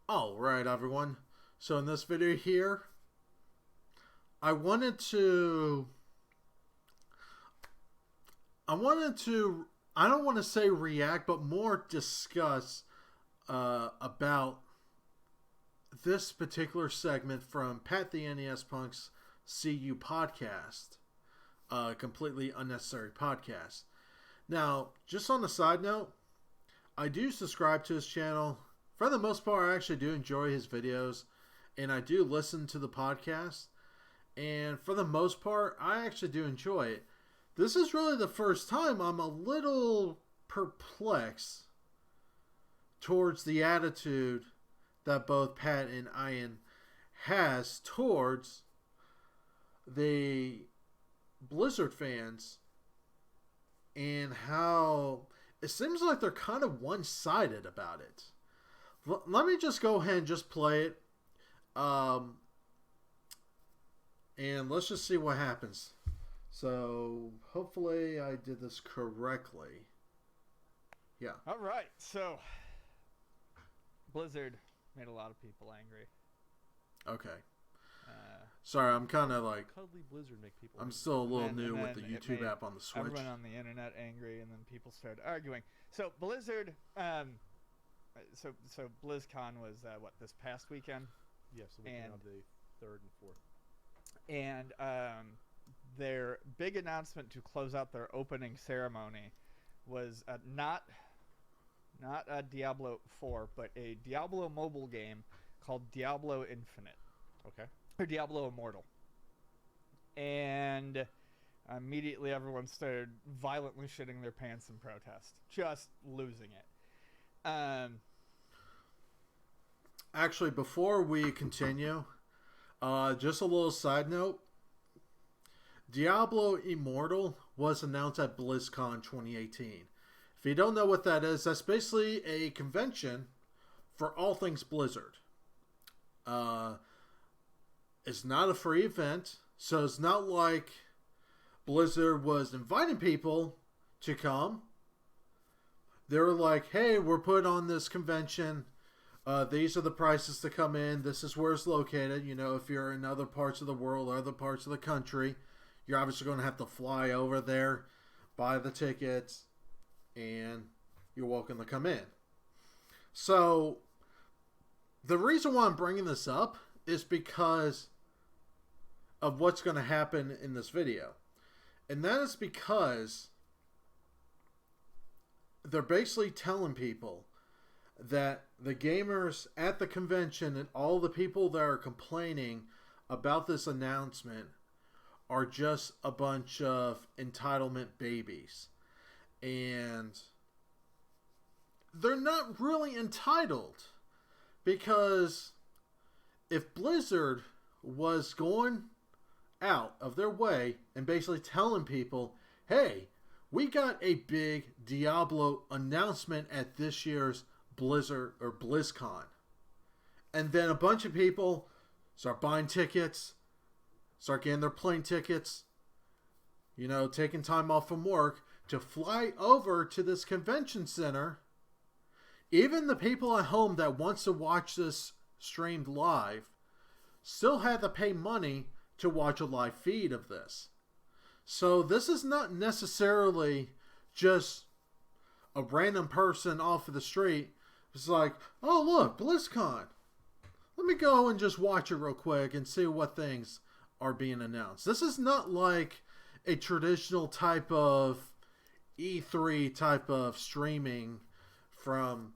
Alright everyone, so in this video here, I wanted to, I don't want to say react, but more discuss about this particular segment from Pat the NES Punk's CU podcast, completely unnecessary podcast. Now, just on the side note, I do subscribe to his channel. For the most part, I actually do enjoy his videos, and I do listen to the podcast. And for the most part, I actually do enjoy it. This is really the first time I'm a little perplexed towards the attitude that both Pat and Ian has towards the Blizzard fans, and how it seems like they're kind of one-sided about it. Let me just go ahead and just play it. And let's just see what happens. So, hopefully I did this correctly. Yeah. Alright, so Blizzard made a lot of people angry. Okay. Sorry, I'm kind of like... Cuddly Blizzard make people I'm angry. still a little And new with then the it YouTube made app on the Switch. Everyone on the internet angry, and then people started arguing. So Blizzard, so BlizzCon was this past weekend, Yes, the weekend of the 3rd and 4th. and their big announcement to close out their opening ceremony was not a Diablo 4, but a Diablo mobile game called Diablo Infinite. Okay. Or Diablo Immortal. And immediately everyone started violently shitting their pants in protest. Just losing it. Actually, before we continue, just a little side note. Diablo Immortal was announced at BlizzCon 2018. If you don't know what that is, that's basically a convention for all things Blizzard. It's not a free event, so it's not like Blizzard was inviting people to come. They were like, hey, we're putting on this convention. These are the prices to come in. This is where it's located. You know, if you're in other parts of the world or other parts of the country, you're obviously going to have to fly over there, buy the tickets, and you're welcome to come in. So, the reason why I'm bringing this up is because of what's going to happen in this video. And that is because they're basically telling people that the gamers at the convention and all the people that are complaining about this announcement are just a bunch of entitlement babies. And they're not really entitled, because if Blizzard was going out of their way and basically telling people, hey, we got a big Diablo announcement at this year's Blizzard or BlizzCon, and then a bunch of people start buying tickets, start getting their plane tickets, you know, taking time off from work to fly over to this convention center. Even the people at home that wants to watch this streamed live still had to pay money to watch a live feed of this. So this is not necessarily just a random person off of the street. It's like, oh look, BlizzCon. Let me go and just watch it real quick and see what things are being announced. This is not like a traditional type of E3 type of streaming from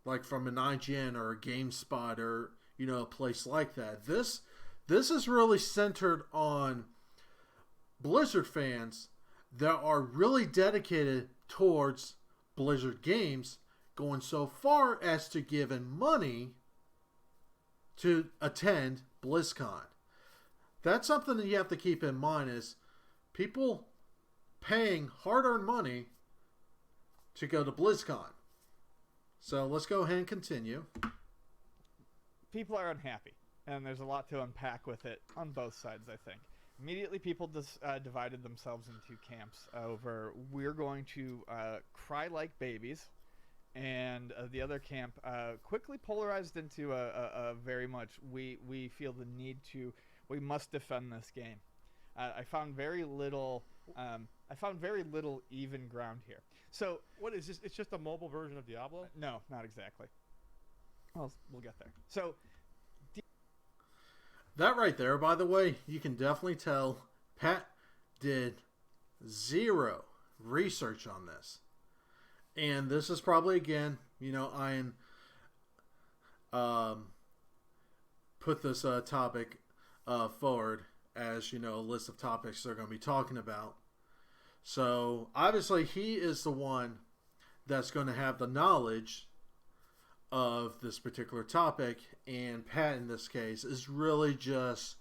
like from an IGN or a GameSpot or, you know, a place like that. This is really centered on Blizzard fans that are really dedicated towards Blizzard games, going so far as to giving money to attend BlizzCon. That's something that you have to keep in mind, is people paying hard-earned money to go to BlizzCon. So let's go ahead and continue. People are unhappy, and there's a lot to unpack with it on both sides, I think. Immediately, people divided themselves into camps over we're going to cry like babies, and the other camp quickly polarized into a very much we feel the need to we must defend this game. I found very little even ground here. So what is this? It's just a mobile version of Diablo? No, not exactly. Well, we'll get there. So that right there, by the way, you can definitely tell Pat did zero research on this. And this is probably, again, Ian put this topic forward as, a list of topics they're going to be talking about. So, obviously, he is the one that's going to have the knowledge of this particular topic, and Pat in this case is really just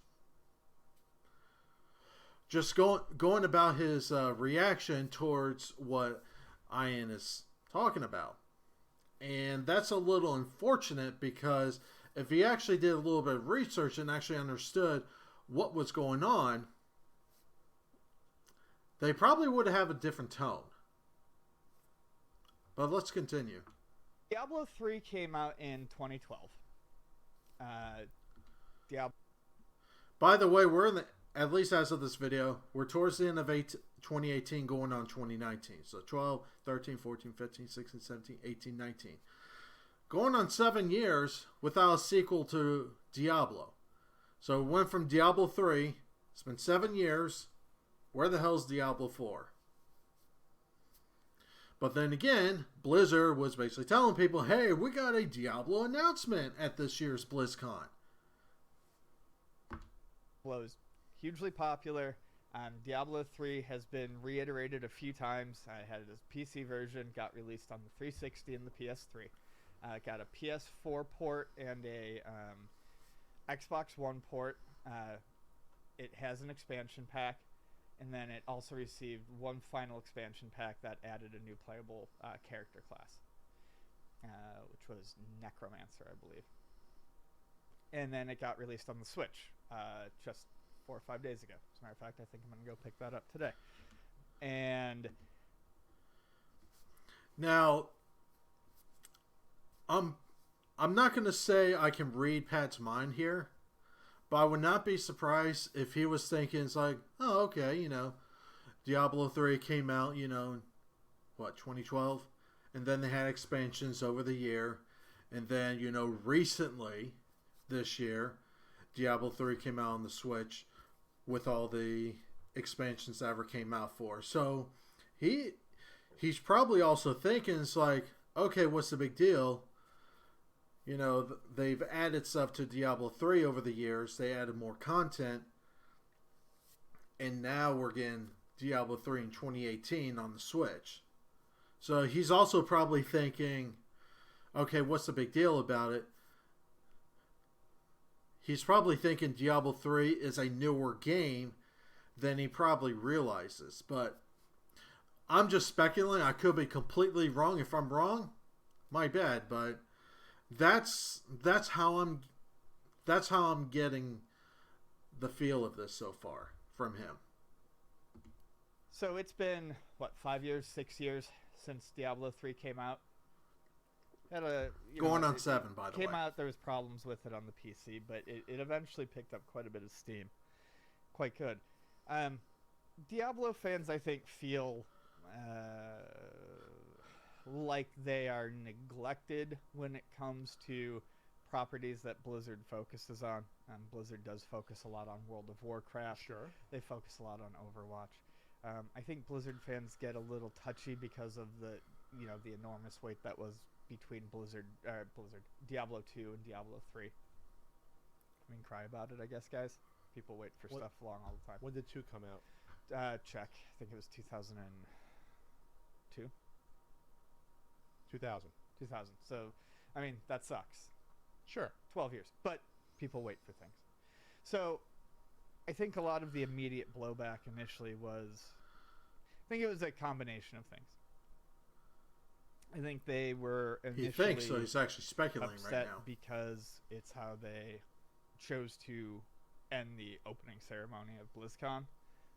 going about his reaction towards what Ian is talking about. And that's a little unfortunate, because if he actually did a little bit of research and actually understood what was going on, they probably would have a different tone. But let's continue. Diablo 3 came out in 2012. By the way, we're in the, at least as of this video, we're towards the end of 2018 going on 2019. So 12, 13, 14, 15, 16, 17, 18, 19. Going on 7 years without a sequel to Diablo. So it went from Diablo 3. It's been 7 years. Where the hell's Diablo 4? But then again, Blizzard was basically telling people, hey, we got a Diablo announcement at this year's BlizzCon. Was hugely popular. Diablo 3 has been reiterated a few times. I had a PC version, got released on the 360 and the PS3. Got a PS4 port and a Xbox One port. It has an expansion pack. And then it also received one final expansion pack that added a new playable character class, which was Necromancer, I believe. And then it got released on the Switch just 4 or 5 days ago. As a matter of fact, I think I'm going to go pick that up today. And now, I'm not going to say I can read Pat's mind here. But I would not be surprised if he was thinking, it's like, oh, okay, Diablo 3 came out, 2012? And then they had expansions over the year. And then, recently, this year, Diablo 3 came out on the Switch with all the expansions that ever came out for. So, he's probably also thinking, it's like, okay, what's the big deal? They've added stuff to Diablo 3 over the years. They added more content. And now we're getting Diablo 3 in 2018 on the Switch. So he's also probably thinking, okay, what's the big deal about it? He's probably thinking Diablo 3 is a newer game than he probably realizes. But I'm just speculating. I could be completely wrong. If I'm wrong, my bad. But that's how I'm getting the feel of this so far from him. So it's been 5 years, 6 years since Diablo 3 came out. Had going on 7, by the way. Came out, there was problems with it on the PC, but it eventually picked up quite a bit of steam. Quite good. Diablo fans, I think, feel like they are neglected when it comes to properties that Blizzard focuses on. Blizzard does focus a lot on World of Warcraft. Sure. They focus a lot on Overwatch. I think Blizzard fans get a little touchy because of the enormous weight that was between Diablo 2 and Diablo 3. I mean, cry about it, I guess, guys. People wait for stuff long all the time. When did 2 come out? Check. I think it was 2002. 2000. 2000. So, I mean, that sucks. Sure. 12 years. But people wait for things. So, I think a lot of the immediate blowback initially was... I think it was a combination of things. I think they were initially... He thinks, so he's actually speculating right now. because it's how they chose to and the opening ceremony of BlizzCon,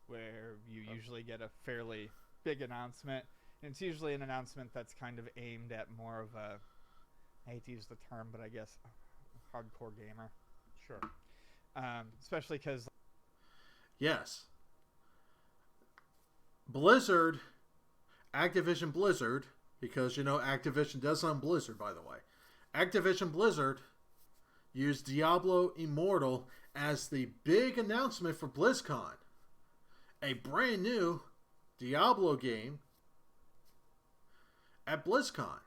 where you usually get a fairly big announcement. And it's usually an announcement that's kind of aimed at more of a, I hate to use the term, but I guess hardcore gamer. Sure. Especially because... Yes. Blizzard, Activision Blizzard, because, Activision does own Blizzard, by the way. Activision Blizzard used Diablo Immortal as the big announcement for BlizzCon. A brand new Diablo game at BlizzCon.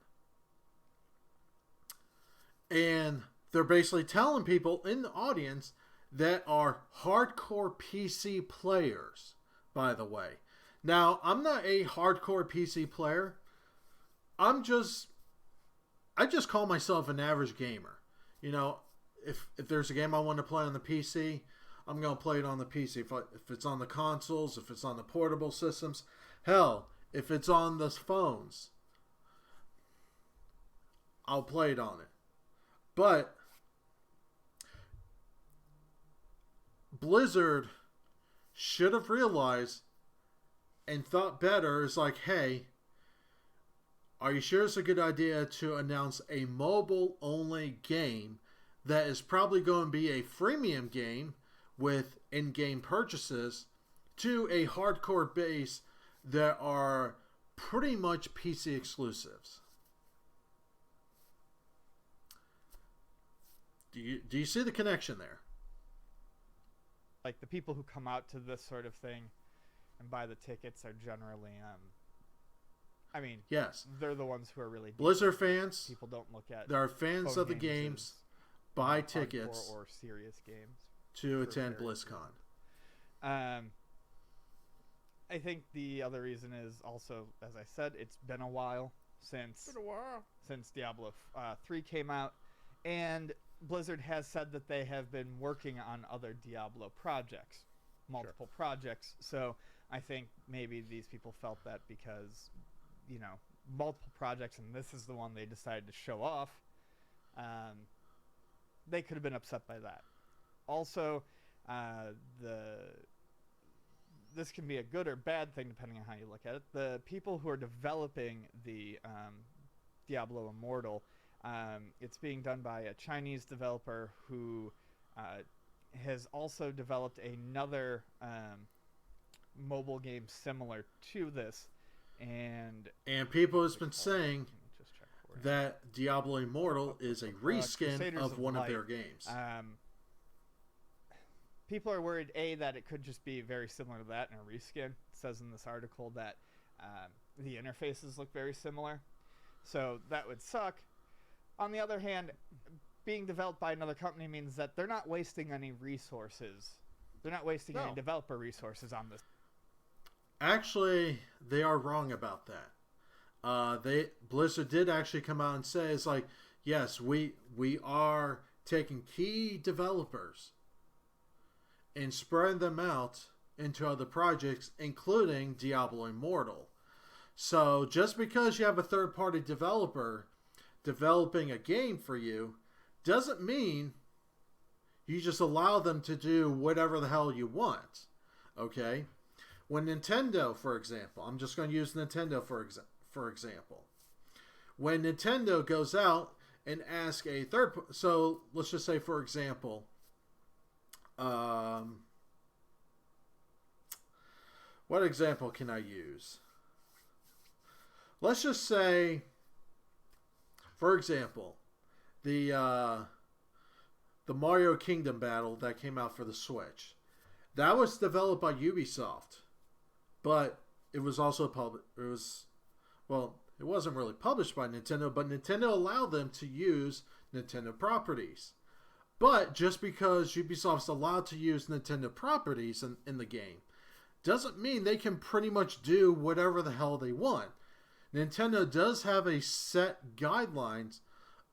And they're basically telling people in the audience that are hardcore PC players, by the way. Now, I'm not a hardcore PC player. I just call myself an average gamer. If there's a game I want to play on the PC, I'm going to play it on the PC. If it's on the consoles, if it's on the portable systems, hell, if it's on the phones, I'll play it on it. But Blizzard should have realized and thought better. It's like, hey, are you sure it's a good idea to announce a mobile-only game that is probably going to be a freemium game with in-game purchases to a hardcore base that are pretty much PC exclusives? Do you see the connection there? Like, the people who come out to this sort of thing and buy the tickets are generally, yes, they're the ones who are really Blizzard fans. People don't look at. There are fans of the games, buy tickets or serious games to attend BlizzCon. I think the other reason is also, as I said, it's been a while since Diablo 3 came out, and Blizzard has said that they have been working on other Diablo projects, multiple projects. So I think maybe these people felt that because, multiple projects, and this is the one they decided to show off, they could have been upset by that. Also, this can be a good or bad thing depending on how you look at it. The people who are developing the Diablo Immortal, it's being done by a Chinese developer who has also developed another mobile game similar to this, and people has been saying that Diablo Immortal is a reskin of one of their games. People are worried, that it could just be very similar to that and a reskin. It says in this article that the interfaces look very similar, so that would suck. On the other hand, being developed by another company means that they're not wasting any resources. They're not wasting any developer resources on this. Actually, they are wrong about that. Blizzard did actually come out and say, it's like, yes, we are taking key developers and spreading them out into other projects, including Diablo Immortal. So just because you have a third-party developer developing a game for you doesn't mean you just allow them to do whatever the hell you want. Okay? When Nintendo, for example, I'm just going to use Nintendo for example. When Nintendo goes out and asks a third... So, let's just say, for example, what example can I use? Let's just say, for example, the Mario Kingdom battle that came out for the Switch. That was developed by Ubisoft, but it was also it wasn't really published by Nintendo, but Nintendo allowed them to use Nintendo properties. But just because Ubisoft's allowed to use Nintendo properties in the game doesn't mean they can pretty much do whatever the hell they want. Nintendo does have a set guidelines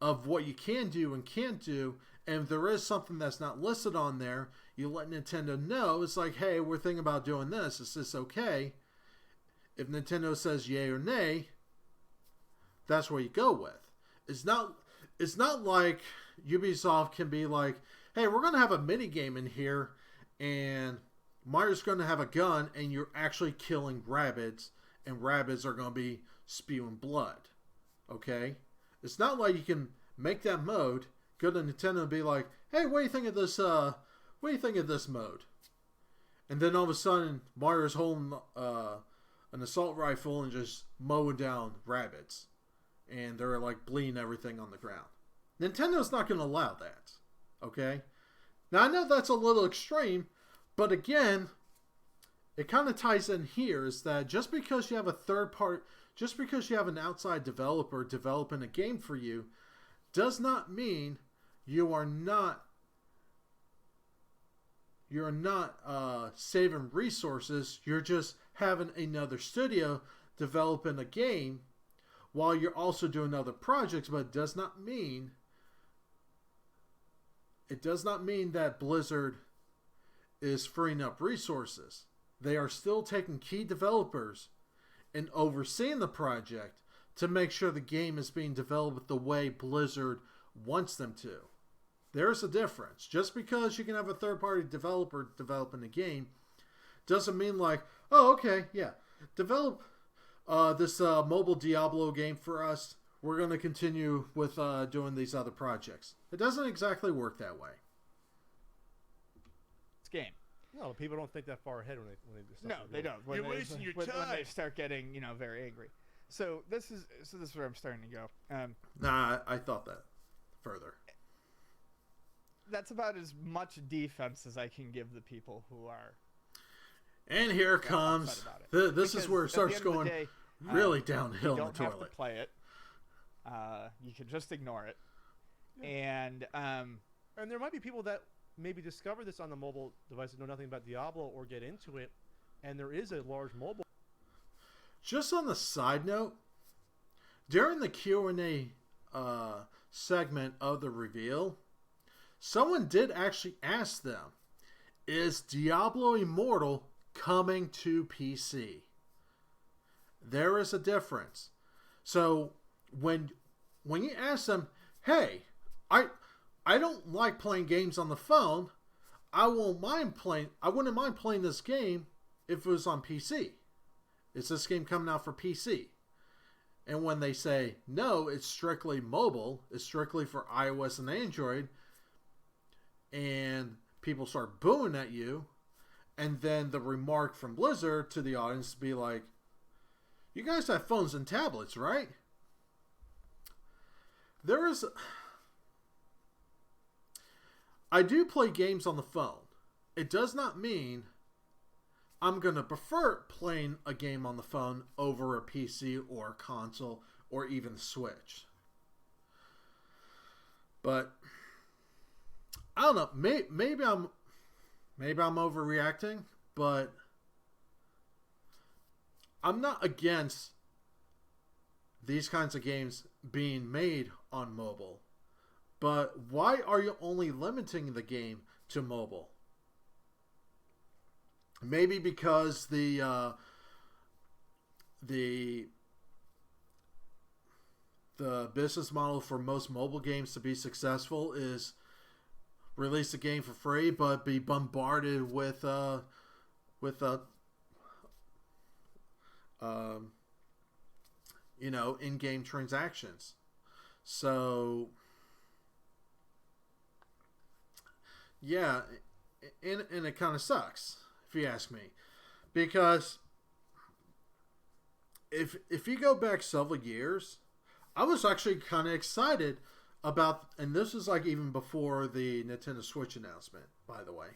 of what you can do and can't do, and if there is something that's not listed on there, you let Nintendo know. It's like, hey, we're thinking about doing this. Is this okay? If Nintendo says yay or nay, that's where you go with. It's not like Ubisoft can be like, hey, we're going to have a mini game in here, and Mario's going to have a gun, and you're actually killing rabbits, and rabbits are going to be spewing blood. Okay? It's not like you can make that mode, go to Nintendo and be like, hey, what do you think of this, what do you think of this mode? And then all of a sudden, Mario's holding an assault rifle and just mowing down rabbits. And they're like bleeding everything on the ground. Nintendo's not going to allow that. Okay? Now, I know that's a little extreme, but again, it kind of ties in here is that just because you have a third party, just because you have an outside developer developing a game for you, does not mean you're not saving resources. You're just having another studio developing a game while you're also doing other projects, but it does not mean that Blizzard is freeing up resources. They are still taking key developers and overseeing the project to make sure the game is being developed the way Blizzard wants them to. There's a difference. Just because you can have a third-party developer developing a game doesn't mean like, oh, okay, yeah, develop this mobile Diablo game for us. We're going to continue with doing these other projects. It doesn't exactly work that way. It's game. No, people don't think that far ahead when they do No, they don't. You're wasting your time. When they start getting, very angry. So this is where I'm starting to go. Nah, I thought that further. That's about as much defense as I can give the people who are. And here comes. This is where it starts going really downhill in the toilet. You don't have to play it. You can just ignore it. Yeah. And there might be people that maybe discover this on the mobile device and know nothing about Diablo or get into it, and there is a large mobile. Just on the side note, during the Q&A segment of the reveal, someone did actually ask them, is Diablo Immortal coming to PC? There is a difference. So when you ask them, hey, I don't like playing games on the phone. I wouldn't mind playing this game if it was on PC. Is this game coming out for PC? And when they say, no, it's strictly mobile, it's strictly for iOS and Android, and people start booing at you, and then the remark from Blizzard to the audience be like, you guys have phones and tablets, right? I do play games on the phone. It does not mean I'm going to prefer playing a game on the phone over a PC or a console or even Switch. But I don't know. Maybe I'm overreacting, but I'm not against these kinds of games being made on mobile. But why are you only limiting the game to mobile? Maybe because the business model for most mobile games to be successful is release the game for free, but be bombarded with in-game transactions. So yeah, and it kind of sucks, if you ask me, because if you go back several years, I was actually kind of excited about, and this was like even before the Nintendo Switch announcement, by the way,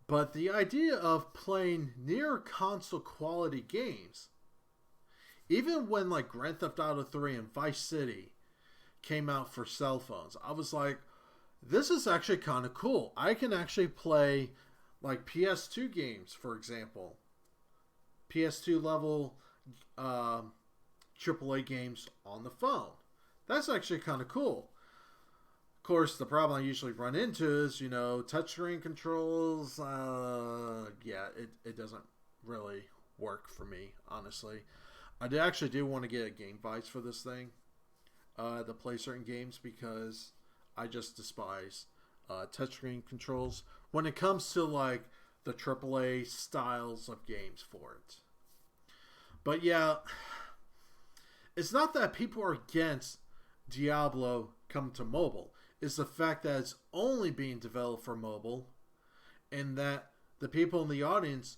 but the idea of playing near console quality games, even when like Grand Theft Auto 3 and Vice City came out for cell phones, I was like, this is actually kind of cool. I can actually play like PS2 games, for example. PS2 level AAA games on the phone. That's actually kind of cool. Of course, the problem I usually run into is, touchscreen controls. It doesn't really work for me, honestly. I actually do want to get a game device for this thing to play certain games because I just despise touchscreen controls when it comes to like the AAA styles of games for it. But yeah, it's not that people are against Diablo coming to mobile. It's the fact that it's only being developed for mobile, and that the people in the audience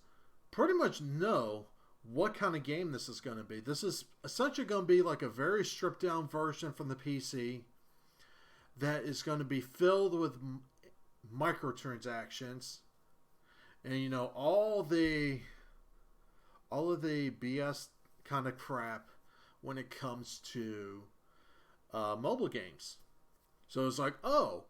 pretty much know what kind of game this is going to be. This is essentially going to be like a very stripped down version from the PC that is going to be filled with microtransactions and all of the BS kind of crap when it comes to mobile games. So it's like, oh,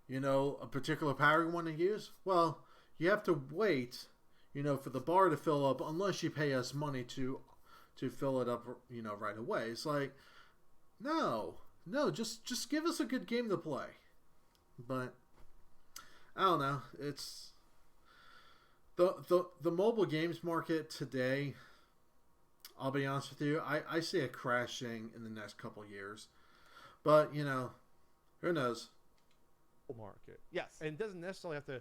a particular power you want to use? Well, you have to wait, for the bar to fill up unless you pay us money to fill it up, right away. It's like, no, just give us a good game to play. But I don't know. It's the mobile games market today. I'll be honest with you. I see it crashing in the next couple of years. But who knows? Market. Yes. And it doesn't necessarily have to.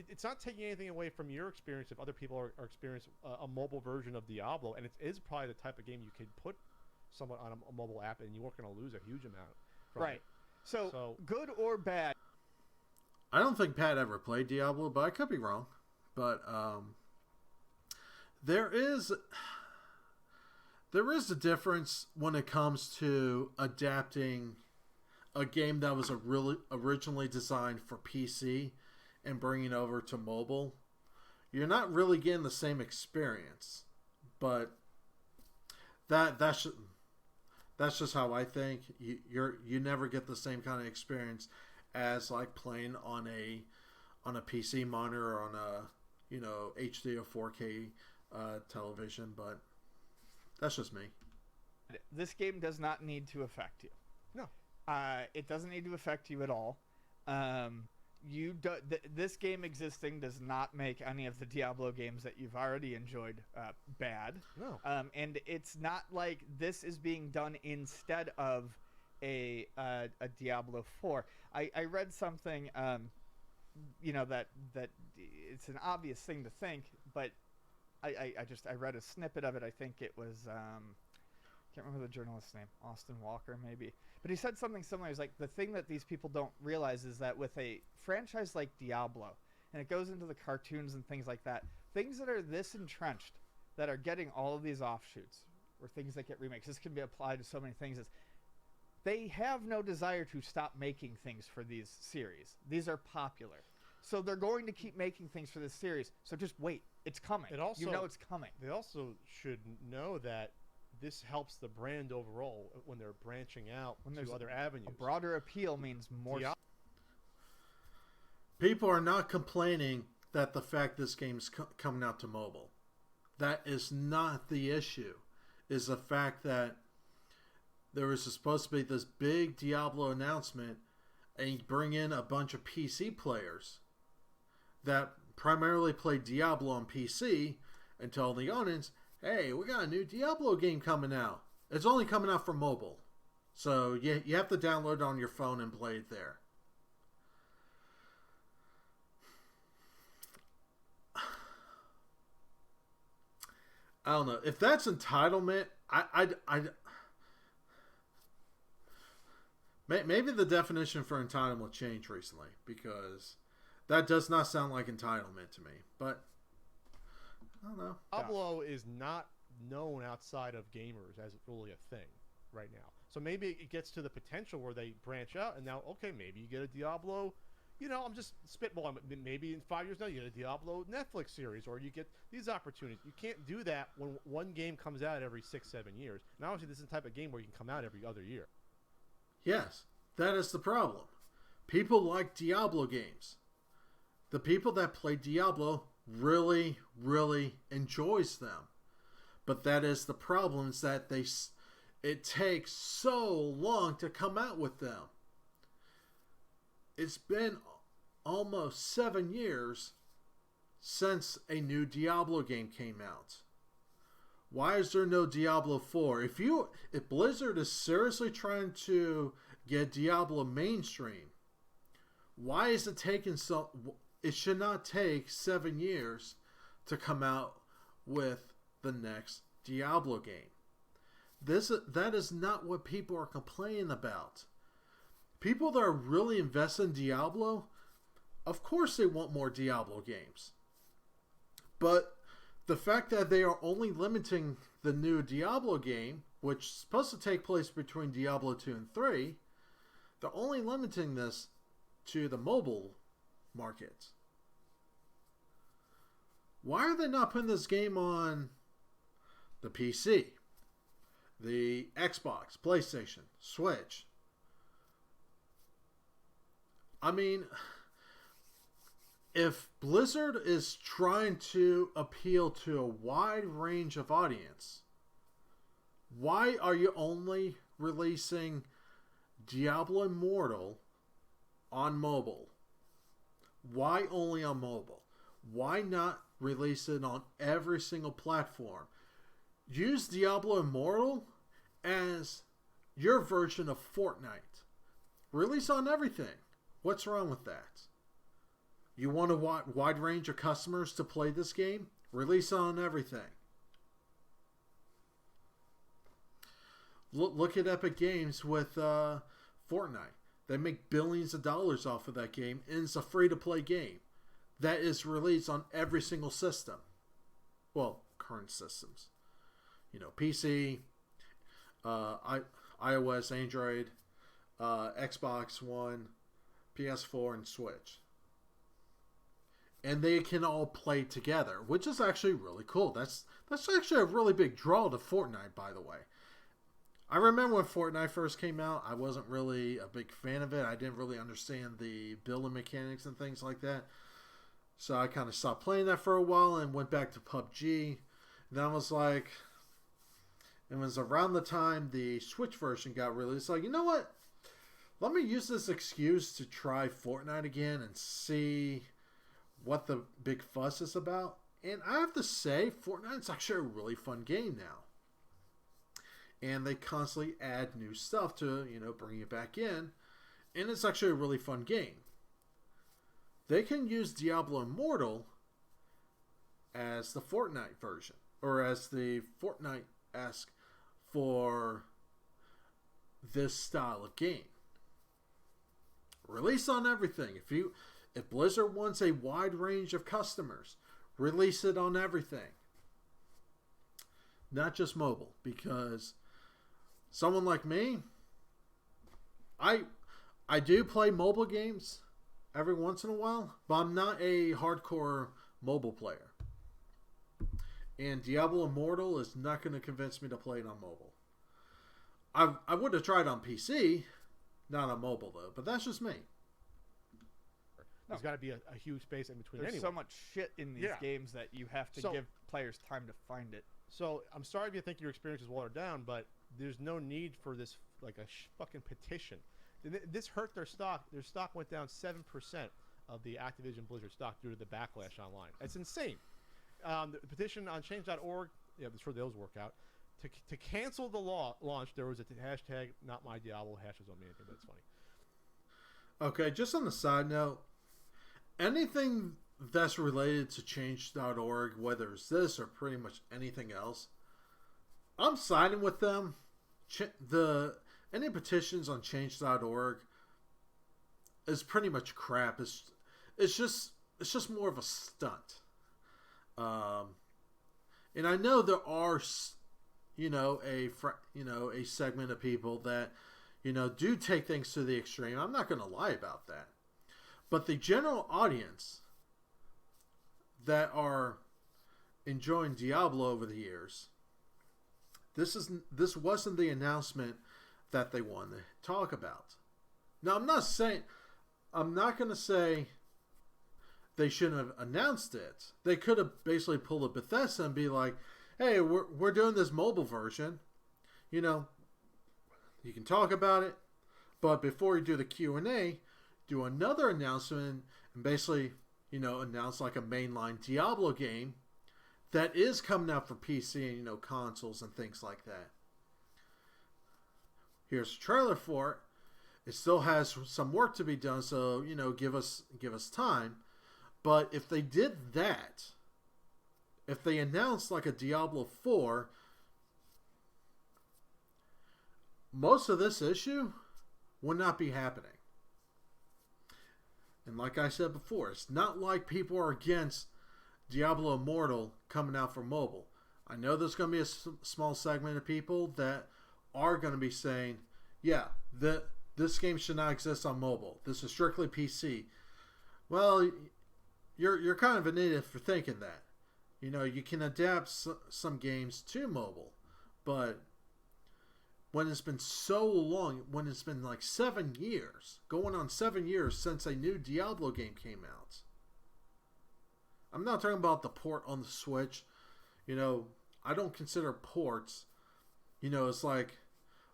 It's not taking anything away from your experience if other people are experiencing a mobile version of Diablo, and it is probably the type of game you could put someone on a mobile app, and you weren't going to lose a huge amount. Right. It. So good or bad? I don't think Pat ever played Diablo, but I could be wrong. But there is a difference when it comes to adapting a game that was originally designed for PC and bringing it over to mobile. You're not really getting the same experience, but that's just how I think. You never get the same kind of experience as like playing on a PC monitor or on a HD or 4K television, but that's just me. This game does not need to affect you. No. It doesn't need to affect you at all. This game existing does not make any of the Diablo games that you've already enjoyed bad. No. And it's not like this is being done instead of a Diablo 4. I read something, that it's an obvious thing to think, but I read a snippet of it. I think it was can't remember the journalist's name, Austin Walker maybe, but he said something similar. He's like, the thing that these people don't realize is that with a franchise like Diablo, and it goes into the cartoons and things like that, things that are this entrenched, that are getting all of these offshoots, or things that get remakes, this can be applied to so many things, is they have no desire to stop making things for these series. These are popular. So they're going to keep making things for this series. So just wait. It's coming. It's coming. They also should know that this helps the brand overall when they're branching out to other avenues. A broader appeal means more. People are not complaining that the fact this game's coming out to mobile. That is not the issue. Is the fact that there was supposed to be this big Diablo announcement, and you bring in a bunch of PC players that primarily play Diablo on PC and tell the audience, hey, we got a new Diablo game coming out. It's only coming out for mobile. So you have to download it on your phone and play it there. I don't know. If that's entitlement, maybe the definition for entitlement changed recently, because that does not sound like entitlement to me. But I don't know. Diablo is not known outside of gamers as really a thing right now. So maybe it gets to the potential where they branch out, and now, okay, maybe you get a Diablo. I'm just spitballing. Maybe in 5 years now you get a Diablo Netflix series, or you get these opportunities. You can't do that when one game comes out every 6-7 years. And obviously this is the type of game where you can come out every other year. Yes, that is the problem. People like Diablo games. The people that play Diablo really, really enjoys them. But that is the problem, is that it takes so long to come out with them. It's been almost 7 years since a new Diablo game came out. Why is there no Diablo 4? If Blizzard is seriously trying to get Diablo mainstream, Why is it taking so? It should not take 7 years to come out with the next Diablo game. That is not what people are complaining about. People that are really invested in Diablo, of course they want more Diablo games. But the fact that they are only limiting the new Diablo game, which is supposed to take place between Diablo 2 and 3, they're only limiting this to the mobile market. Why are they not putting this game on the PC, the Xbox, PlayStation, Switch? I mean, if Blizzard is trying to appeal to a wide range of audience, why are you only releasing Diablo Immortal on mobile? Why only on mobile? Why not release it on every single platform? Use Diablo Immortal as your version of Fortnite. Release on everything. What's wrong with that? You want a wide range of customers to play this game? Release on everything. Look at Epic Games with Fortnite. They make billions of dollars off of that game, and it's a free-to-play game that is released on every single system. Well, current systems. PC, iOS, Android, Xbox One, PS4, and Switch. And they can all play together, which is actually really cool. That's actually a really big draw to Fortnite, by the way. I remember when Fortnite first came out, I wasn't really a big fan of it. I didn't really understand the building mechanics and things like that. So I kind of stopped playing that for a while and went back to PUBG. And I was like, it was around the time the Switch version got released. Like, you know what? Let me use this excuse to try Fortnite again and see what the big fuss is about. And I have to say, Fortnite's actually a really fun game now. And they constantly add new stuff to, bring it back in. And it's actually a really fun game. They can use Diablo Immortal as the Fortnite version. Or as the Fortnite-esque for this style of game. Release on everything. If Blizzard wants a wide range of customers, release it on everything. Not just mobile. Because someone like me, I do play mobile games every once in a while, but I'm not a hardcore mobile player. And Diablo Immortal is not going to convince me to play it on mobile. I would have tried on PC, not on mobile though, but that's just me. There's got to be a huge space in between. There's so much shit in these games that you have to give players time to find it. So I'm sorry if you think your experience is watered down, but there's no need for this like a fucking petition. This hurt their stock. Their stock went down 7% of the Activision Blizzard stock due to the backlash online. It's insane. The petition on change.org, I'm sure those work out. To cancel the launch, there was a hashtag not my Diablo. Hashtag don't mean anything, but it's funny. Okay, just on the side note, anything that's related to change.org, whether it's this or pretty much anything else, I'm siding with them. Any petitions on change.org is pretty much crap. It's just more of a stunt. And I know there are, a segment of people that, do take things to the extreme. I'm not going to lie about that. But the general audience that are enjoying Diablo over the years, this wasn't the announcement that they wanted to talk about. Now, I'm not going to say they shouldn't have announced it. They could have basically pulled a Bethesda and be like, hey, we're doing this mobile version. You can talk about it, but before you do the Q&A, do another announcement and basically, announce like a mainline Diablo game that is coming out for PC and, consoles and things like that. Here's a trailer for it. It still has some work to be done, so give us time. But if they did that, if they announced like a Diablo 4, most of this issue would not be happening. And like I said before, it's not like people are against Diablo Immortal coming out for mobile. I know there's going to be a small segment of people that are going to be saying, yeah, this game should not exist on mobile. This is strictly PC. Well, you're kind of an idiot for thinking that. You can adapt some games to mobile, but when it's been so long, when it's been like 7 years, going on 7 years since a new Diablo game came out. I'm not talking about the port on the Switch. I don't consider ports. It's like,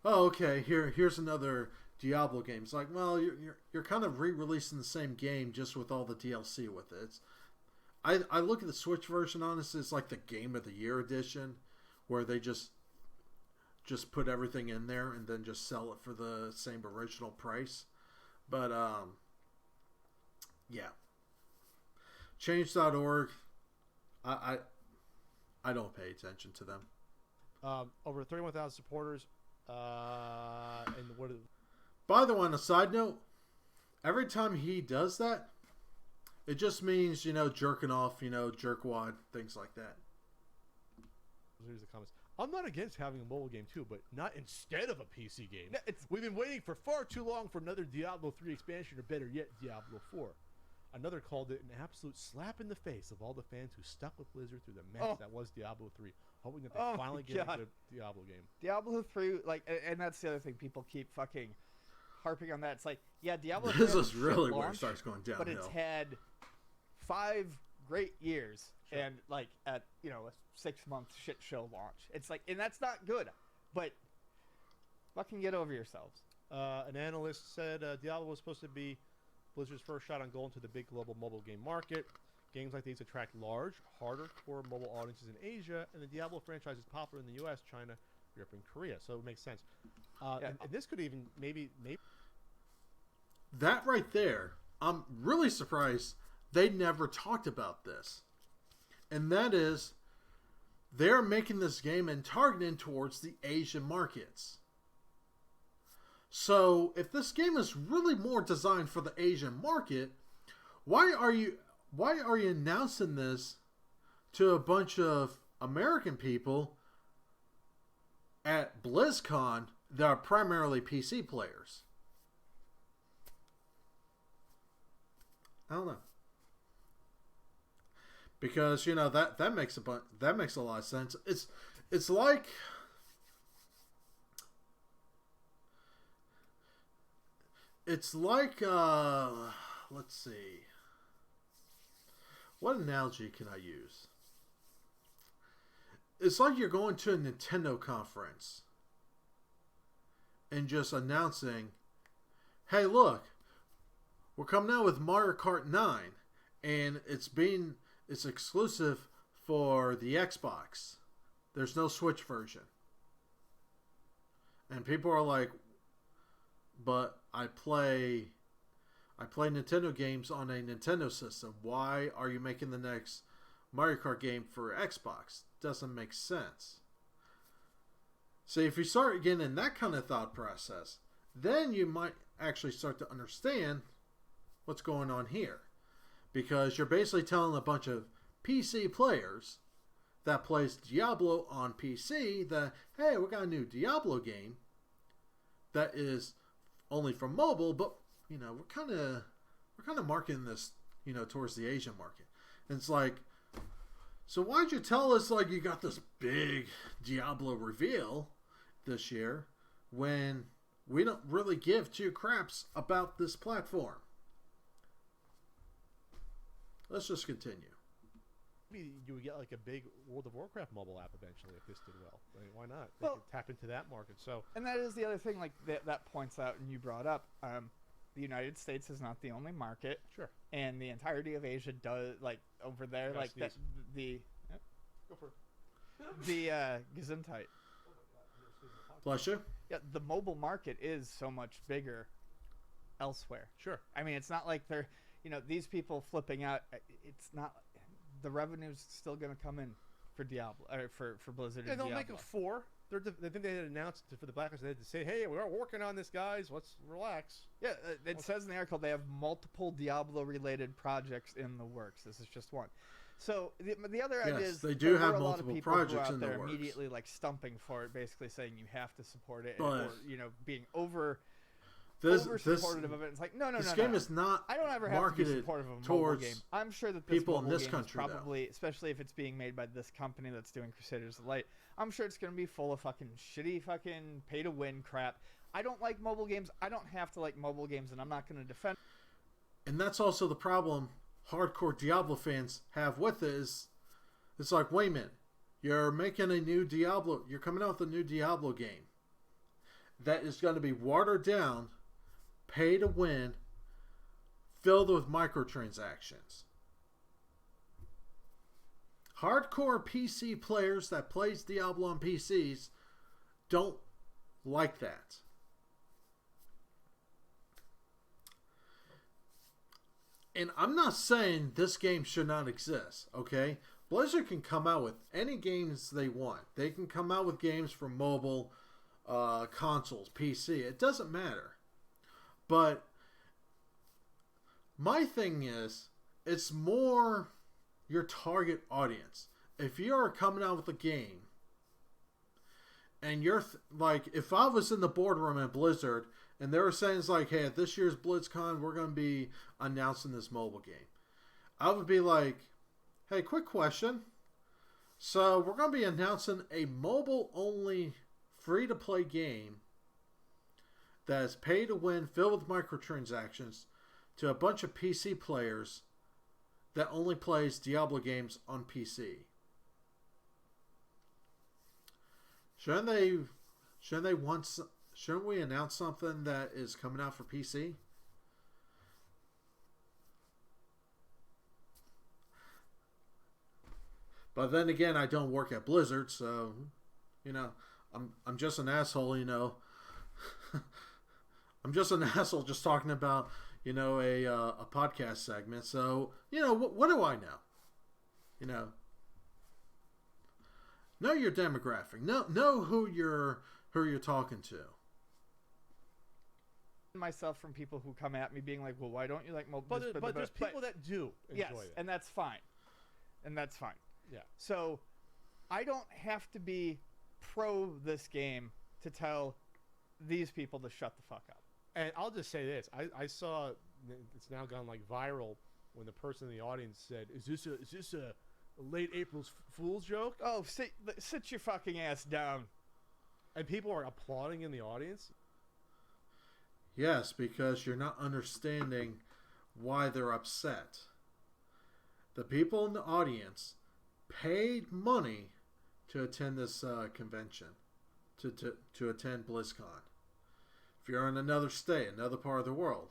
oh, okay, here's another Diablo game. It's like, well, you're kind of re-releasing the same game just with all the DLC with it. I look at the Switch version, honestly, it's like the Game of the Year edition, where they just put everything in there and then just sell it for the same original price. But yeah, change.org, I don't pay attention to them. Over 31,000 supporters. And what? By the way, on a side note, every time he does that, it just means jerking off, jerkwad, things like that. Here's the comments. I'm not against having a mobile game too, but not instead of a PC game. We've been waiting for far too long for another Diablo 3 expansion, or better yet, Diablo 4. Another called it an absolute slap in the face of all the fans who stuck with Blizzard through the mess that was Diablo 3, hoping that they finally get a good Diablo game. Diablo 3, and that's the other thing. People keep fucking harping on that. It's like, yeah, Diablo 3 this is really where it starts going downhill. But it's had 5 great years and at a 6-month shit show launch. It's like, and that's not good. But fucking get over yourselves. An analyst said Diablo was supposed to be Blizzard's first shot on goal into the big global mobile game market. Games like these attract large, harder core mobile audiences in Asia, and the Diablo franchise is popular in the U.S., China, Europe, and Korea. So it makes sense. And this could even maybe that right there. I'm really surprised they never talked about this, and that is they're making this game and targeting towards the Asian markets. So if this game is really more designed for the Asian market, why are you announcing this to a bunch of American people at BlizzCon that are primarily PC players? I don't know. Because that makes a lot of sense. It's like let's see. What analogy can I use? It's like you're going to a Nintendo conference and just announcing, hey, look, we're coming out with Mario Kart 9 and it's exclusive for the Xbox. There's no Switch version. And people are like, but I play Nintendo games on a Nintendo system. Why are you making the next Mario Kart game for Xbox? Doesn't make sense. So if you start getting in that kind of thought process, then you might actually start to understand what's going on here. Because you're basically telling a bunch of PC players that plays Diablo on PC that, hey, we got a new Diablo game that is only for mobile, but we're kind of marketing this towards the Asian market. And it's like, so why'd you tell us you got this big Diablo reveal this year when we don't really give two craps about this platform? Let's just continue. Maybe you would get a big World of Warcraft mobile app eventually if this did well. I mean, why not? They could tap into that market. So, and that is the other thing that points out, and you brought up, the United States is not the only market. Sure. And the entirety of Asia does, over there, Yes, go for it. The Gesundheit. Bless you. Yeah, the mobile market is so much bigger elsewhere. Sure. I mean, it's not like they're, these people flipping out. It's not, the revenue's still going to come in for Diablo, or for Blizzard. Yeah, and they'll Diablo. make a 4. I think they had announced for the Blacklist. They had to say, "Hey, we are working on this, guys. Let's relax." Yeah, it says in the article they have multiple Diablo-related projects in the works. This is just one. So the other idea is they do have a lot of multiple people projects who are out in the there works. immediately like stumping for it, basically saying you have to support it, But or being over this supportive of it. It's like no. This game is not I don't ever have to be marketed supportive of a mobile towards game. I'm sure that this people in mobile this game country, is probably, especially if it's being made by this company that's doing Crusaders of Light, I'm sure it's going to be full of fucking shitty fucking pay-to-win crap. I don't like mobile games. I don't have to like mobile games, and I'm not going to defend. And that's also the problem hardcore Diablo fans have with it is, it's like, wait a minute, you're making a new Diablo, you're coming out with a new Diablo game that is going to be watered down, pay to win, filled with microtransactions. Hardcore PC players that plays Diablo on PCs don't like that. And I'm not saying this game should not exist, okay? Blizzard can come out with any games they want. They can come out with games for mobile, consoles, PC. It doesn't matter. But my thing is, it's more your target audience. If you are coming out with a game, and you're like, if I was in the boardroom at Blizzard, and they were saying, it's like, hey, at this year's BlizzCon, we're going to be announcing this mobile game, I would be like, hey, quick question. So we're going to be announcing a mobile-only, free-to-play game that is pay-to-win, filled with microtransactions, to a bunch of PC players that only plays Diablo games on PC. Shouldn't we announce something that is coming out for PC? But then again, I don't work at Blizzard, so I'm just an asshole. I'm just an asshole, just talking about a podcast segment. So what do I know? Know your demographic. Know who you're talking to. Myself from people who come at me being like, well, why don't you like mobile? But there's people that do enjoy it. And that's fine. Yeah. So I don't have to be pro this game to tell these people to shut the fuck up. And I'll just say this: I saw it's now gone like viral when the person in the audience said, "Is this a late April's Fool's joke?" Oh, sit your fucking ass down. And people are applauding in the audience. Yes, because you're not understanding why they're upset. The people in the audience paid money to attend this convention, to attend BlizzCon. If you're in another state, another part of the world,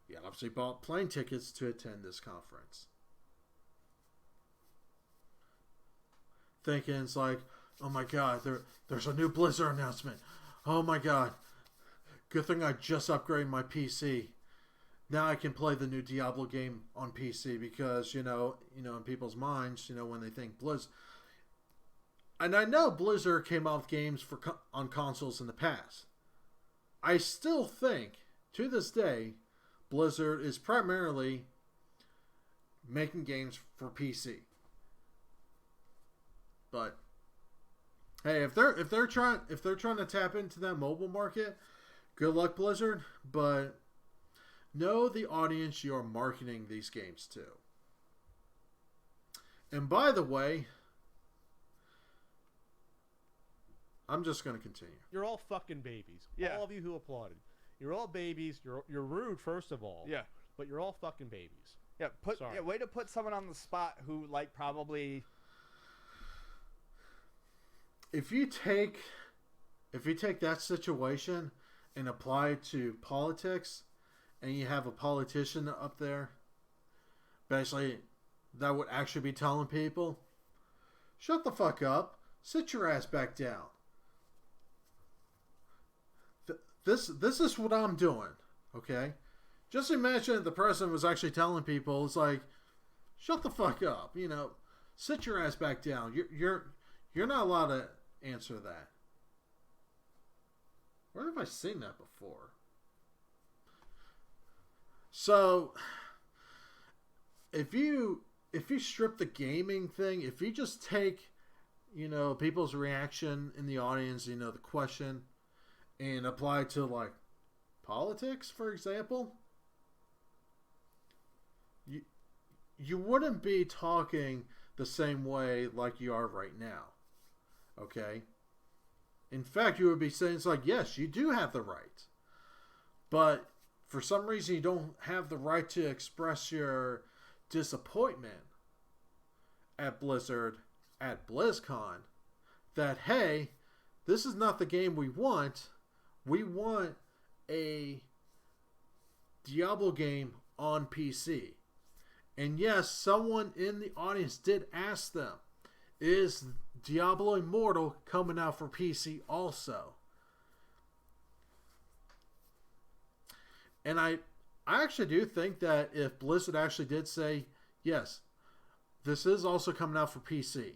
you obviously bought plane tickets to attend this conference. Thinking it's like, oh my god, there's a new Blizzard announcement. Oh my god, good thing I just upgraded my PC. Now I can play the new Diablo game on PC because, in people's minds, when they think Blizz. And I know Blizzard came out with games on consoles in the past. I still think, to this day, Blizzard is primarily making games for PC. But hey, if they're trying to tap into that mobile market, good luck, Blizzard. But know the audience you are marketing these games to. And by the way, I'm just going to continue. You're all fucking babies. Yeah. All of you who applauded. You're all babies. You're rude, first of all. Yeah. But you're all fucking babies. Yeah. Sorry. Way to put someone on the spot who probably. If you take that situation and apply it to politics, and you have a politician up there, basically, that would actually be telling people, shut the fuck up, sit your ass back down. This is what I'm doing, okay? Just imagine if the president was actually telling people, it's like, shut the fuck up, sit your ass back down. You're not allowed to answer that. Where have I seen that before? So, if you strip the gaming thing, if you just take, people's reaction in the audience, the question, and apply it to like politics, for example, you wouldn't be talking the same way like you are right now. Okay? In fact, you would be saying, it's like, yes, you do have the right. But for some reason, you don't have the right to express your disappointment at Blizzard, at BlizzCon, that, hey, this is not the game we want. We want a Diablo game on PC. And yes, someone in the audience did ask them, is Diablo Immortal coming out for PC also? And I actually do think that if Blizzard actually did say, yes, this is also coming out for PC.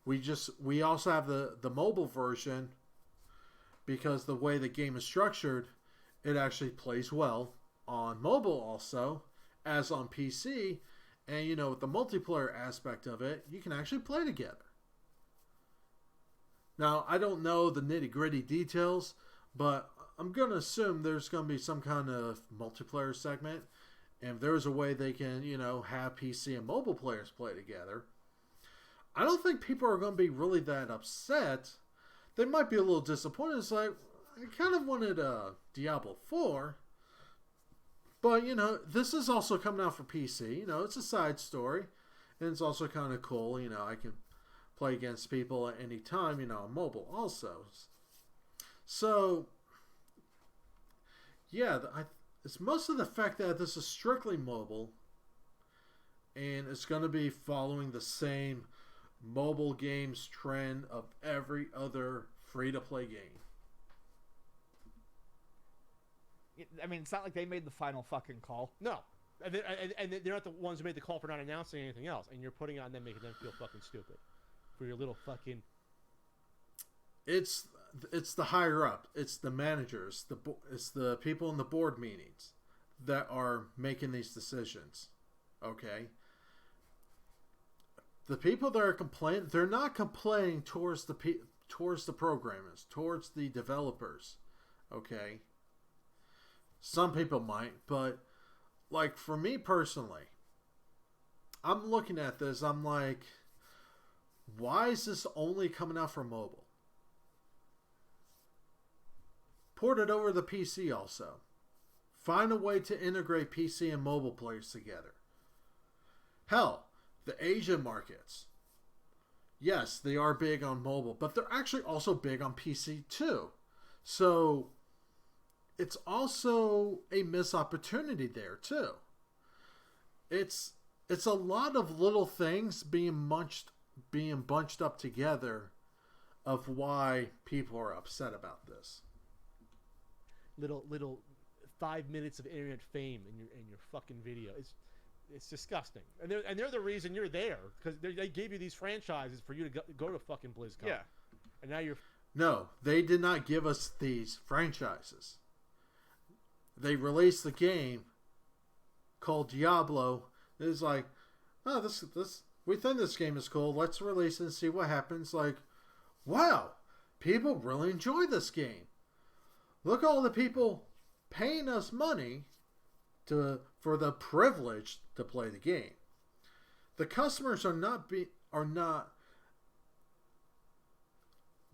We also have the mobile version, because the way the game is structured, it actually plays well on mobile also as on PC. And with the multiplayer aspect of it, you can actually play together. Now, I don't know the nitty-gritty details, but I'm going to assume there's going to be some kind of multiplayer segment. And if there's a way they can, have PC and mobile players play together, I don't think people are going to be really that upset. They might be a little disappointed. It's like, I kind of wanted Diablo 4. But, this is also coming out for PC. It's a side story. And it's also kind of cool. I can play against people at any time, on mobile also. So, yeah, it's most of the fact that this is strictly mobile. And it's going to be following the same mobile games trend of every other free-to-play game. I mean, it's not like they made the final fucking call. No. And they're not the ones who made the call for not announcing anything else. And you're putting it on them, making them feel fucking stupid. For your little fucking... It's the higher up. It's the managers. It's the people in the board meetings that are making these decisions. Okay? The people that are complaining, they're not complaining towards the programmers, towards the developers. Okay? Some people might, but like for me personally, I'm looking at this, I'm like, why is this only coming out for mobile? Port it over to the PC also. Find a way to integrate PC and mobile players together. Hell, the Asian markets. Yes, they are big on mobile, but they're actually also big on PC too. So it's also a missed opportunity there too. It's a lot of little things being bunched up together of why people are upset about this. Little 5 minutes of internet fame in your fucking video. It's disgusting. And they're the reason you're there, because they gave you these franchises for you to go to fucking BlizzCon. Yeah. And now you're... No, they did not give us these franchises. They released the game called Diablo. It's like, oh, this we think this game is cool. Let's release it and see what happens. Like, wow, people really enjoy this game. Look at all the people paying us money for the privilege to play the game. The customers are not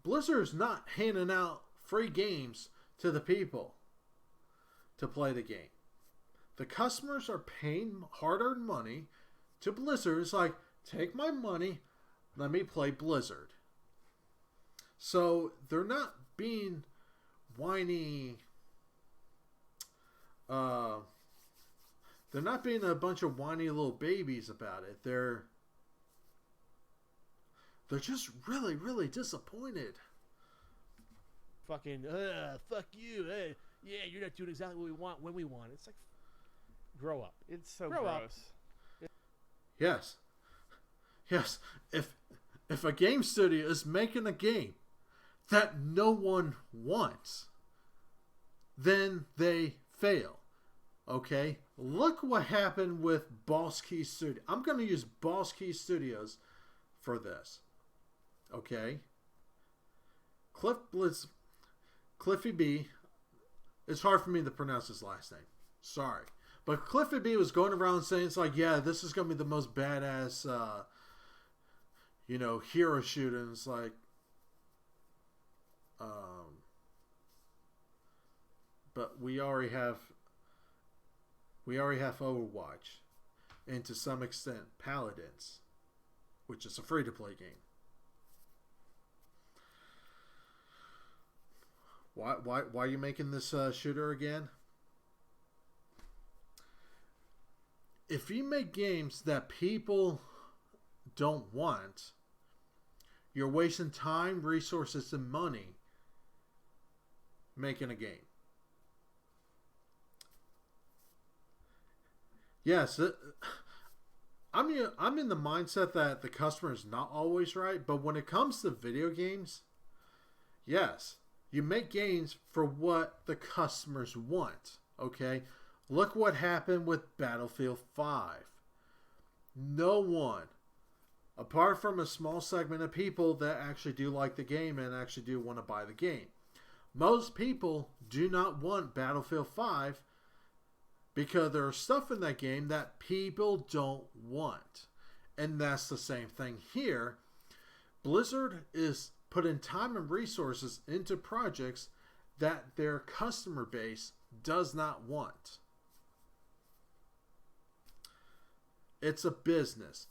Blizzard's not handing out free games to the people to play the game. The customers are paying hard-earned money to Blizzard. It's like, take my money, let me play Blizzard. So they're not being whiny. They're not being a bunch of whiny little babies about it. They're just really, really disappointed. Fucking, fuck you. Yeah, you're not doing exactly what we want when we want. It's like, Grow up. It's so Grow up. gross. Yes. Yes. If a game studio is making a game that no one wants, then they fail. Okay? Look what happened with Boss Key Studio. I'm going to use Boss Key Studios for this. Okay? Cliffy B. It's hard for me to pronounce his last name. Sorry. But Cliffy B was going around saying, it's like, yeah, this is going to be the most badass, hero shooter. And it's like, but we already have Overwatch, and to some extent Paladins, which is a free-to-play game. Why are you making this shooter again? If you make games that people don't want, you're wasting time, resources, and money making a game. Yes, I'm in the mindset that the customer is not always right, but when it comes to video games, yes, you make games for what the customers want, okay? Look what happened with Battlefield 5. No one, apart from a small segment of people that actually do like the game and actually do want to buy the game. Most people do not want Battlefield 5 because there's stuff in that game that people don't want. And that's the same thing here. Blizzard is putting time and resources into projects that their customer base does not want. It's a business.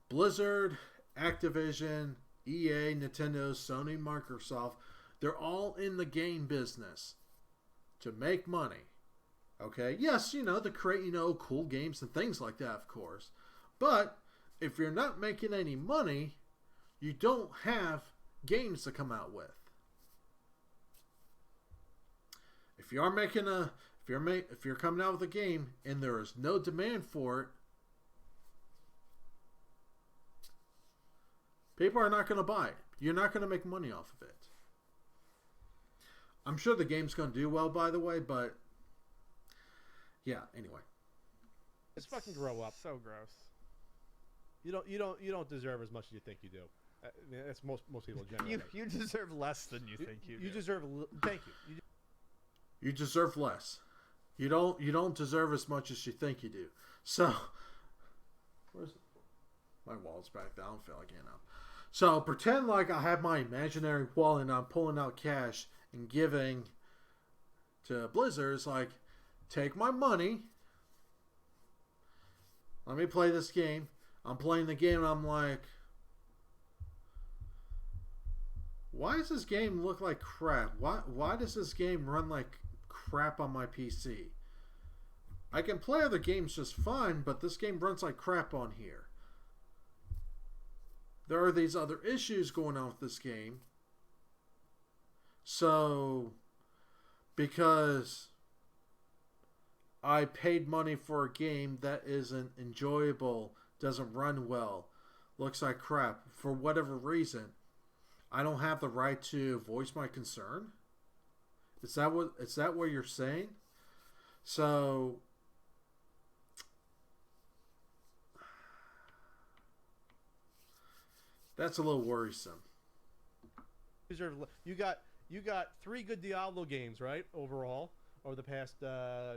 Blizzard, Activision, EA, Nintendo, Sony, Microsoft, they're all in the game business to make money. Okay? Yes, to create, cool games and things like that, of course. But if you're not making any money, you don't have games to come out with. If you're coming out with a game and there is no demand for it, people are not going to buy it. You're not going to make money off of it. I'm sure the game's going to do well, by the way, but yeah, anyway. Just fucking grow up. So gross. You don't deserve as much as you think you do. That's most people generally. You deserve less than you think you do. You deserve. Thank you. You deserve less. You don't deserve as much as you think you do. So, where's my wallet's back down? I don't feel like getting up. So pretend like I have my imaginary wallet and I'm pulling out cash and giving to Blizzard. It's like, take my money. Let me play this game. I'm playing the game and I'm like, why does this game look like crap? Why does this game run like crap on my PC? I can play other games just fine, but this game runs like crap on here. There are these other issues going on with this game. So, because I paid money for a game that isn't enjoyable, doesn't run well, looks like crap, for whatever reason, I don't have the right to voice my concern? Is that what you're saying? So, that's a little worrisome. You got 3 good Diablo games, right? Overall, over the past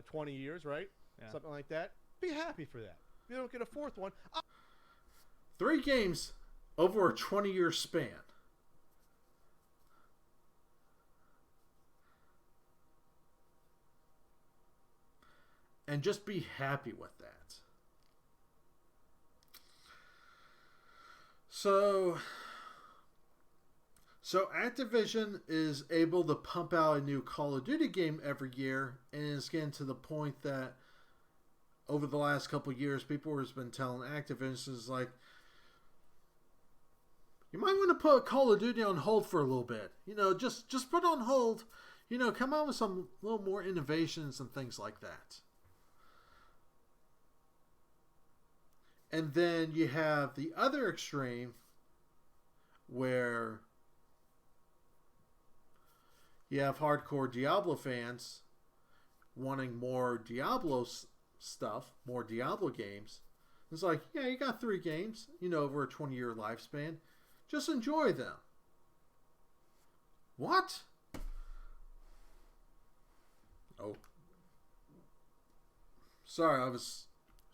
20 years, right? Yeah. Something like that. Be happy for that. If you don't get a 4th one, 3 games over a 20-year span. And just be happy with that. So Activision is able to pump out a new Call of Duty game every year, and it's getting to the point that over the last couple of years, people have been telling Activision, is like, you might want to put Call of Duty on hold for a little bit. Just put on hold. Come out with some little more innovations and things like that. And then you have the other extreme where you have hardcore Diablo fans wanting more Diablo stuff, more Diablo games. It's like, yeah, you got 3 games, over a 20-year lifespan. Just enjoy them. What? Oh. Sorry, I was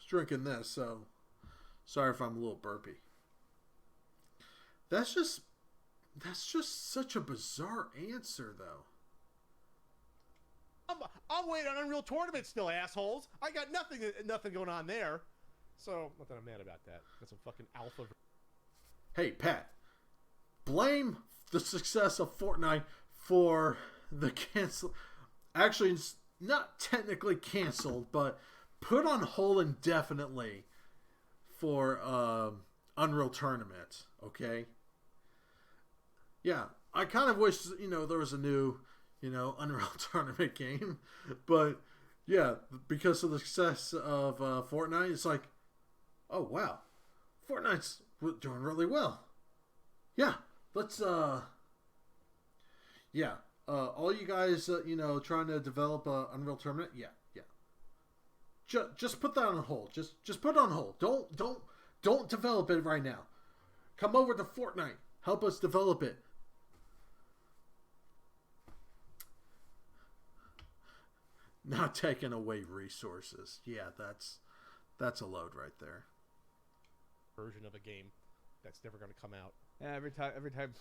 drinking this, so sorry if I'm a little burpy. That's just such a bizarre answer, though. I'm waiting on Unreal Tournament still, assholes. I got nothing going on there. So, not that I'm mad about that. Got some fucking alpha. Hey, Pat. Blame the success of Fortnite for the cancel. Actually, it's not technically canceled, but put on hold indefinitely for Unreal Tournament. Okay. Yeah, I kind of wish there was a new Unreal Tournament game, but yeah, because of the success of Fortnite, it's like, oh wow, Fortnite's doing really well. Yeah, let's all you guys trying to develop a Unreal Tournament, yeah. Just put that on hold. Just put it on hold. Don't develop it right now. Come over to Fortnite. Help us develop it. Not taking away resources. Yeah, that's a load right there. Version of a game that's never going to come out. Yeah, every time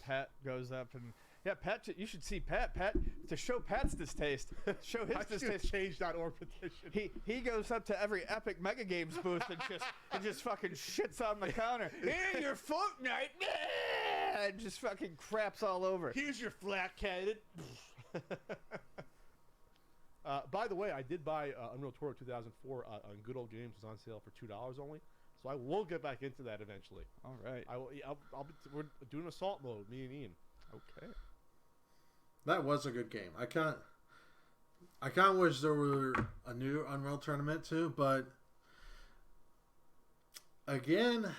Pat goes up and Pat, you should see Pat to show Pat's distaste. Show his distaste. Change.org petition. He goes up to every Epic Mega Games booth and just fucking shits on the counter. Hey, your Fortnite, and just fucking craps all over. Here's your flat-catted. By the way, I did buy Unreal Tournament 2004 on Good Old Games. It was on sale for $2 only. So I will get back into that eventually. All right. We're doing assault mode, me and Ian. Okay. That was a good game. I kind of wish there were a new Unreal Tournament too, but again,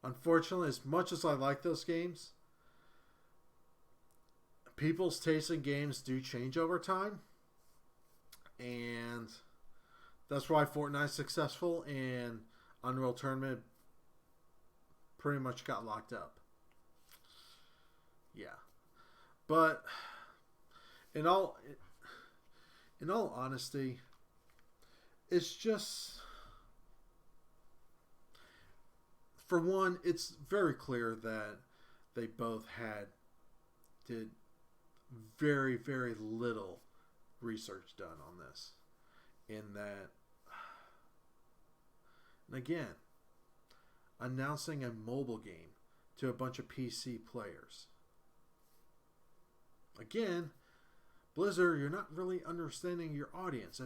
unfortunately, as much as I like those games, people's taste in games do change over time, and that's why Fortnite's successful and Unreal Tournament pretty much got locked up. Yeah. But in all honesty, it's just, for one, it's very clear that they both did very, very little research done on this. In that, and again, announcing a mobile game to a bunch of PC players. Again, Blizzard, you're not really understanding your audience.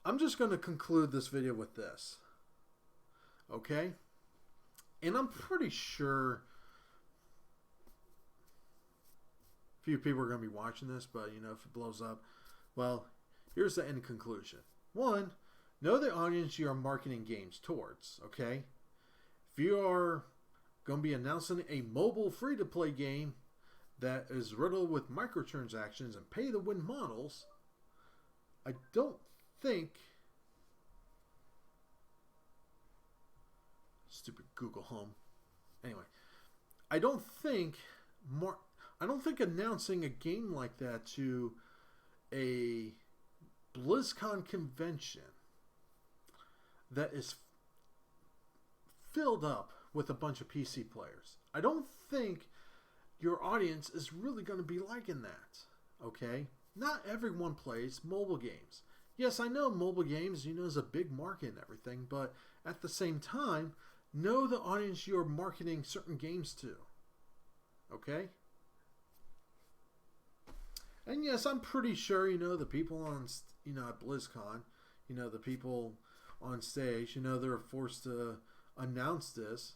I'm just going to conclude this video with this. Okay? And I'm pretty sure few people are going to be watching this, but if it blows up, well, here's the end conclusion. 1, know the audience you are marketing games towards, okay? If you are going to be announcing a mobile free-to-play game that is riddled with microtransactions and pay-to-win models, I don't think... Stupid Google Home. Anyway, I don't think announcing a game like that to a BlizzCon convention that is filled up with a bunch of PC players, I don't think your audience is really going to be liking that. Okay? Not everyone plays mobile games. Yes, I know mobile games, is a big market and everything, but at the same time, know the audience you're marketing certain games to. Okay? And yes, I'm pretty sure, the people on, at BlizzCon, the people on stage, they're forced to announce this,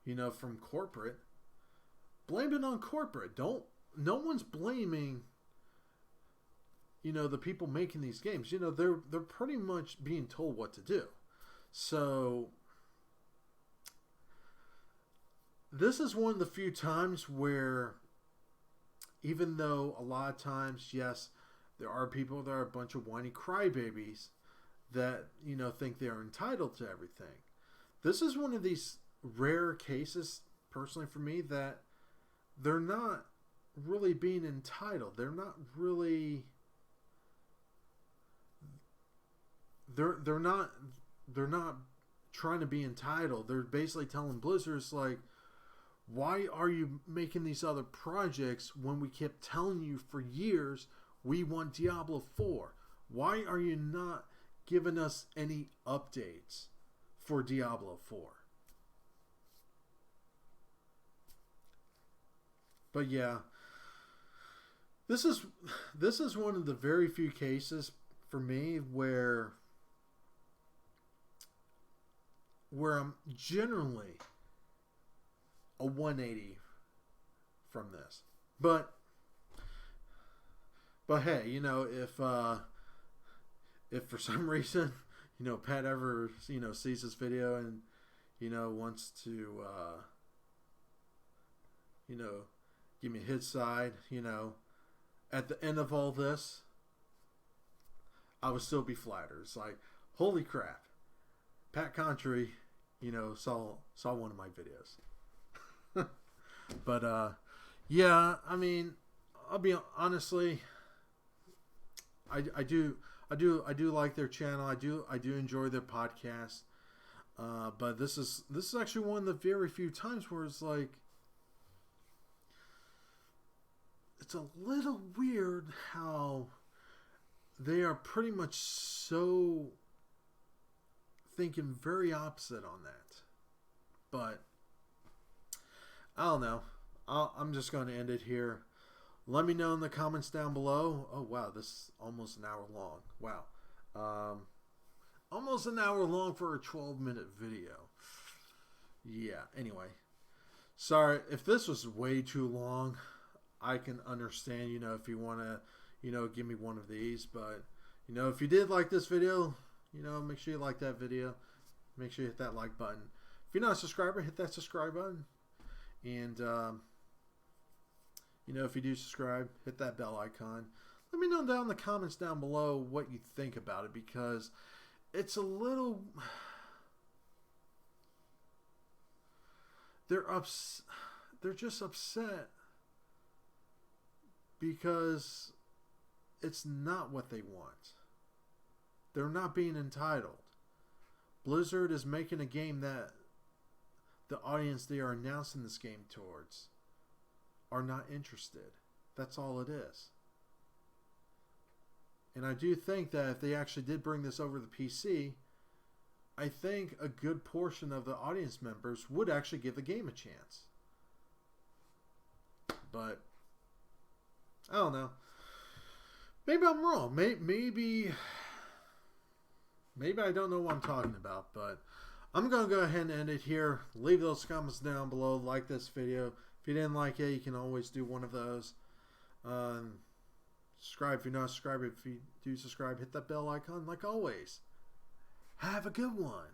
from corporate. Blame it on corporate. No one's blaming, the people making these games. They're pretty much being told what to do. So this is one of the few times where, even though a lot of times, yes, there are people that are a bunch of whiny crybabies that, think they are entitled to everything. This is one of these rare cases, personally for me, that they're not really being entitled. They're not really... They're not trying to be entitled. They're basically telling Blizzard, like, why are you making these other projects when we kept telling you for years we want Diablo 4? Why are you not giving us any updates for Diablo 4? But yeah, this is one of the very few cases for me where I'm generally a 180 from this. But hey, if for some reason, Pat ever, sees this video and, wants to, give me his side, at the end of all this, I would still be flattered. It's like, holy crap, Pat Contry, saw one of my videos. But yeah, I mean, I'll be honestly, I do like their channel. I do enjoy their podcast. But this is actually one of the very few times where it's like, it's a little weird how they are pretty much so thinking very opposite on that. But I don't know. I'm just going to end it here. Let me know in the comments down below. Oh, wow. This is almost an hour long. Wow. Almost an hour long for a 12-minute video. Yeah, anyway. Sorry, if this was way too long, I can understand, if you want to, give me one of these. But, if you did like this video, make sure you like that video. Make sure you hit that like button. If you're not a subscriber, hit that subscribe button. And, if you do subscribe, hit that bell icon. Let me know down in the comments down below what you think about it, because it's a little... They're just upset because it's not what they want. They're not being entitled. Blizzard is making a game that the audience they are announcing this game towards are not interested. That's all it is. And I do think that if they actually did bring this over to the PC, I think a good portion of the audience members would actually give the game a chance. But I don't know. Maybe I'm wrong. Maybe I don't know what I'm talking about, but I'm going to go ahead and end it here. Leave those comments down below. Like this video. If you didn't like it, you can always do one of those. Subscribe if you're not subscribed. If you do subscribe, hit that bell icon like always. Have a good one.